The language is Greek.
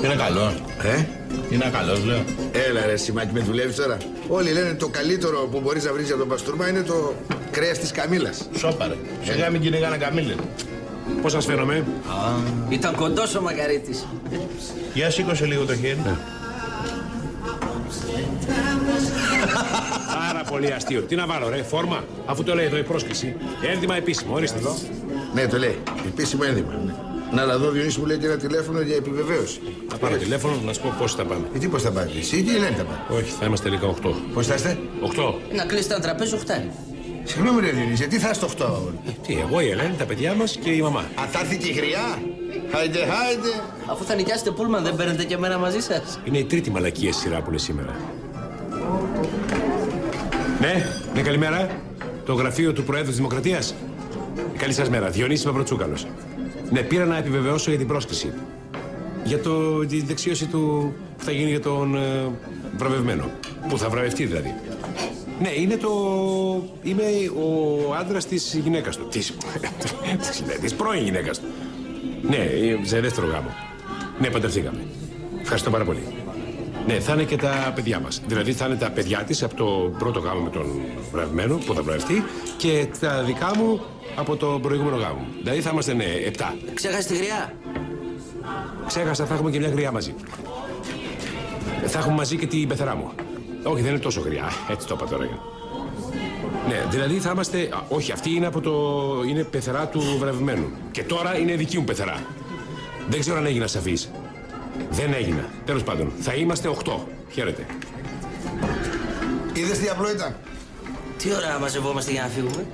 Είναι καλό. Είναι καλό, λέω. Έλα ρε Σιμάκη, με δουλεύεις τώρα. Όλοι λένε το καλύτερο που μπορείς να βρεις για τον παστούρμα είναι το κρέας της καμήλας. Σόπαρε. Σιγά μην κυνηγάνε καμήλες. Πώς σας φαίνομαι? Ήταν κοντός ο Μακαρίτης. Για σήκωσε λίγο το χέρι. Πάρα πολύ αστείο. Τι να βάλω, ρε, φόρμα, αφού το λέει εδώ η πρόσκληση. Ένδυμα επίσημο, ορίστε εδώ. Ναι, το λέει. Επίσημο ένδυμα. Ναι. Να αλλά εδώ Διονύση μου λέει και ένα τηλέφωνο για επιβεβαίωση. Θα πάρω τηλέφωνο να σου πω πώς θα πάμε. Τι πώς θα πάτε, εσύ τι λένε θα πάτε. Όχι, θα είμαστε τελικά 8. Πώς θα είστε? 8. Να κλείσει ένα τραπέζι 8. Συγγνώμη ρε Διονύση, τι θα είστε 8 αγόρι. Τι, εγώ, η Ελένη, τα παιδιά μας και η μαμά. Αν θα έρθει και η γριά. Χάιντε, χάιντε. Αφού θα νοικιάσετε πούλμαν, δεν παίρνετε και εμένα μαζί σας? Είναι η τρίτη μαλακία σειρά που λέει σήμερα. Ναι, καλημέρα. Το γραφείο του Προέδρου της Δημοκρατίας. Καλή σας μέρα. Διονύσης Παπροτσούκαλος. Ναι, πήρα να επιβεβαιώσω για την πρόσκληση. Για τη δεξίωση του που θα γίνει για τον βραβευμένο. Που θα βραβευτεί δηλαδή. Ναι, είμαι ο άντρας της γυναίκας του. Της πρώην γυναίκας του. Ναι, σε δεύτερο γάμο. Ναι, παντρευτήκαμε. Ευχαριστώ πάρα πολύ. Ναι, θα είναι και τα παιδιά μας. Δηλαδή θα είναι τα παιδιά της από το πρώτο γάμο με τον βραβευμένο που θα βραβευτεί και τα δικά μου από το προηγούμενο γάμο. Δηλαδή θα είμαστε, ναι, 7. Ξέχασε τη γριά. Ξέχασα, θα έχουμε και μια γριά μαζί. Θα έχουμε μαζί και την πεθερά μου. Όχι, δεν είναι τόσο γριά. Έτσι το είπα τώρα. Ναι, δηλαδή θα είμαστε. Όχι, αυτή είναι είναι πεθερά του βραβευμένου. Και τώρα είναι δική μου πεθερά. Δεν ξέρω αν έγινα σαφής. Δεν έγινα. Τέλος πάντων, θα είμαστε 8. Χαίρετε. Είδες τι απλό ήταν. Τι ώρα μαζευόμαστε για να φύγουμε?